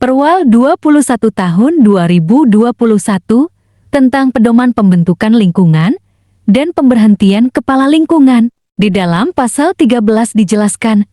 Perwal 21 tahun 2021 tentang pedoman pembentukan lingkungan dan pemberhentian kepala lingkungan. Di dalam pasal 13 dijelaskan,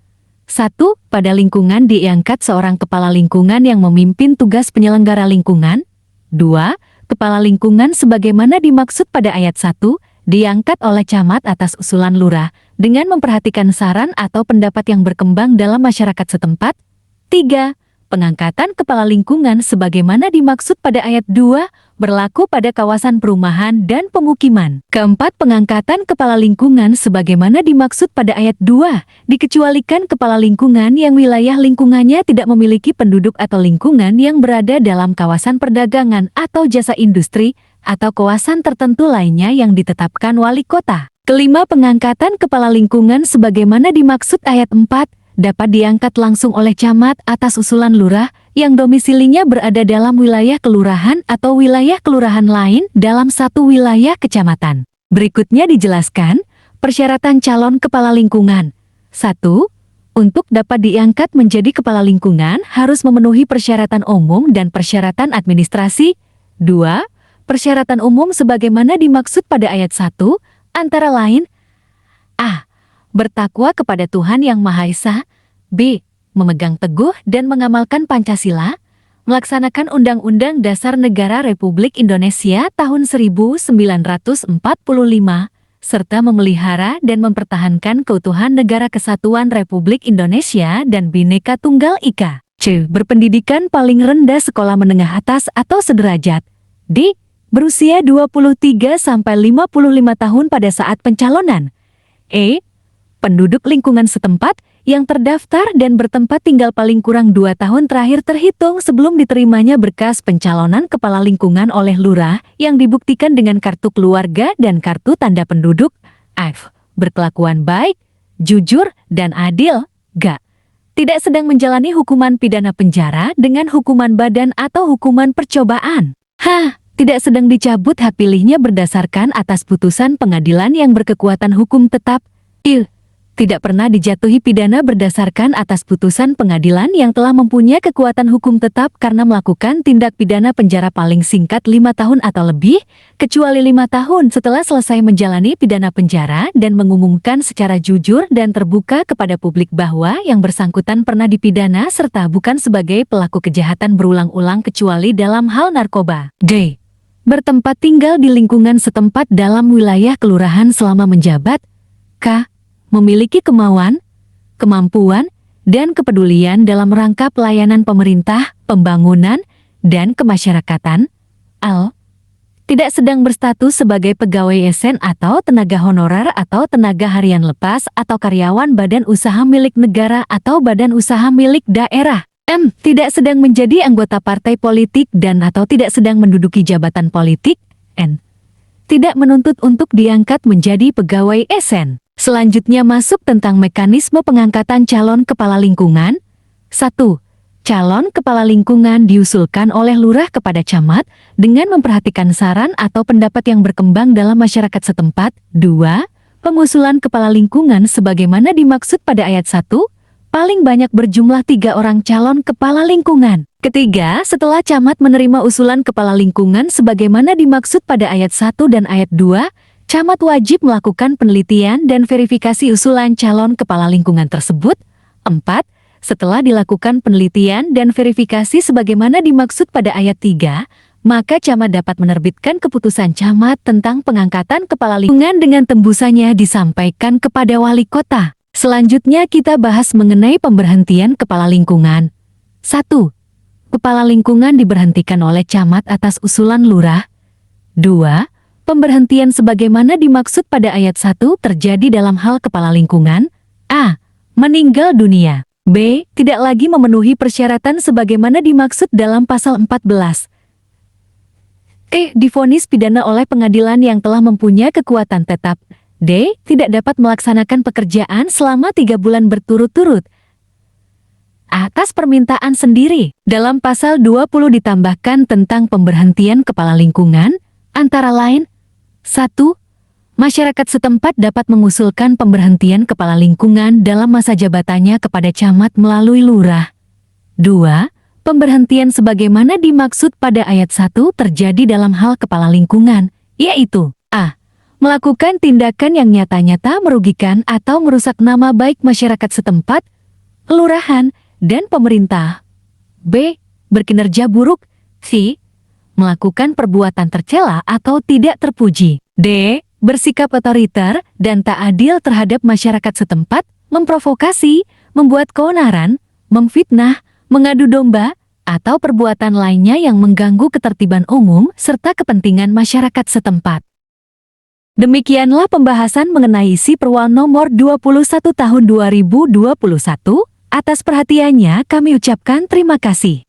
1. Pada lingkungan diangkat seorang kepala lingkungan yang memimpin tugas penyelenggara lingkungan. 2. Kepala lingkungan sebagaimana dimaksud pada ayat 1, diangkat oleh camat atas usulan lurah dengan memperhatikan saran atau pendapat yang berkembang dalam masyarakat setempat. 3. Pengangkatan kepala lingkungan sebagaimana dimaksud pada ayat 2 berlaku pada kawasan perumahan dan pemukiman. Keempat, pengangkatan kepala lingkungan sebagaimana dimaksud pada ayat 2 dikecualikan kepala lingkungan yang wilayah lingkungannya tidak memiliki penduduk atau lingkungan yang berada dalam kawasan perdagangan atau jasa industri atau kawasan tertentu lainnya yang ditetapkan wali kota. Kelima, pengangkatan kepala lingkungan sebagaimana dimaksud ayat 4 dapat diangkat langsung oleh camat atas usulan lurah yang domisilinya berada dalam wilayah kelurahan atau wilayah kelurahan lain dalam satu wilayah kecamatan. Berikutnya dijelaskan persyaratan calon kepala lingkungan. 1. Untuk dapat diangkat menjadi kepala lingkungan harus memenuhi persyaratan umum dan persyaratan administrasi. 2. Persyaratan umum sebagaimana dimaksud pada ayat 1 antara lain A. Bertakwa kepada Tuhan Yang Maha Esa. B. Memegang teguh dan mengamalkan Pancasila, melaksanakan Undang-Undang Dasar Negara Republik Indonesia tahun 1945, serta memelihara dan mempertahankan keutuhan Negara Kesatuan Republik Indonesia dan Bhinneka Tunggal Ika. C. Berpendidikan paling rendah sekolah menengah atas atau sederajat. D. Berusia 23-55 tahun pada saat pencalonan. E. Penduduk lingkungan setempat yang terdaftar dan bertempat tinggal paling kurang 2 tahun terakhir terhitung sebelum diterimanya berkas pencalonan kepala lingkungan oleh lurah yang dibuktikan dengan kartu keluarga dan kartu tanda penduduk. F. Berkelakuan baik, jujur, dan adil. G. Tidak sedang menjalani hukuman pidana penjara dengan hukuman badan atau hukuman percobaan. H. Tidak sedang dicabut hak pilihnya berdasarkan atas putusan pengadilan yang berkekuatan hukum tetap. I. Tidak pernah dijatuhi pidana berdasarkan atas putusan pengadilan yang telah mempunyai kekuatan hukum tetap karena melakukan tindak pidana penjara paling singkat 5 tahun atau lebih, kecuali 5 tahun setelah selesai menjalani pidana penjara dan mengumumkan secara jujur dan terbuka kepada publik bahwa yang bersangkutan pernah dipidana serta bukan sebagai pelaku kejahatan berulang-ulang kecuali dalam hal narkoba. D. Bertempat tinggal di lingkungan setempat dalam wilayah kelurahan selama menjabat. K. Memiliki kemauan, kemampuan, dan kepedulian dalam rangka pelayanan pemerintah, pembangunan, dan kemasyarakatan. L. Tidak sedang berstatus sebagai pegawai ASN atau tenaga honorer atau tenaga harian lepas atau karyawan badan usaha milik negara atau badan usaha milik daerah. M. Tidak sedang menjadi anggota partai politik dan atau tidak sedang menduduki jabatan politik. N. Tidak menuntut untuk diangkat menjadi pegawai ASN. Selanjutnya masuk tentang mekanisme pengangkatan calon kepala lingkungan. 1. Calon kepala lingkungan diusulkan oleh lurah kepada camat dengan memperhatikan saran atau pendapat yang berkembang dalam masyarakat setempat. 2. Pengusulan kepala lingkungan sebagaimana dimaksud pada ayat 1, paling banyak berjumlah 3 orang calon kepala lingkungan. Ketiga, setelah camat menerima usulan kepala lingkungan sebagaimana dimaksud pada ayat 1 dan ayat 2, camat wajib melakukan penelitian dan verifikasi usulan calon kepala lingkungan tersebut. 4. Setelah dilakukan penelitian dan verifikasi sebagaimana dimaksud pada ayat 3, maka camat dapat menerbitkan keputusan camat tentang pengangkatan kepala lingkungan dengan tembusannya disampaikan kepada wali kota. Selanjutnya kita bahas mengenai pemberhentian kepala lingkungan. 1. Kepala lingkungan diberhentikan oleh camat atas usulan lurah. 2. Pemberhentian sebagaimana dimaksud pada ayat 1 terjadi dalam hal kepala lingkungan. A. Meninggal dunia. B. Tidak lagi memenuhi persyaratan sebagaimana dimaksud dalam pasal 14. E. Divonis pidana oleh pengadilan yang telah mempunyai kekuatan tetap. D. Tidak dapat melaksanakan pekerjaan selama 3 bulan berturut-turut atas permintaan sendiri. Dalam pasal 20 ditambahkan tentang pemberhentian kepala lingkungan, antara lain 1. Masyarakat setempat dapat mengusulkan pemberhentian kepala lingkungan dalam masa jabatannya kepada camat melalui lurah. 2. Pemberhentian sebagaimana dimaksud pada ayat 1 terjadi dalam hal kepala lingkungan, yaitu a. Melakukan tindakan yang nyata-nyata merugikan atau merusak nama baik masyarakat setempat, kelurahan, dan pemerintah. B. Berkinerja buruk. C. Melakukan perbuatan tercela atau tidak terpuji. D. Bersikap otoriter dan tak adil terhadap masyarakat setempat, memprovokasi, membuat keonaran, memfitnah, mengadu domba, atau perbuatan lainnya yang mengganggu ketertiban umum serta kepentingan masyarakat setempat. Demikianlah pembahasan mengenai isi Perwal nomor 21 tahun 2021. Atas perhatiannya kami ucapkan terima kasih.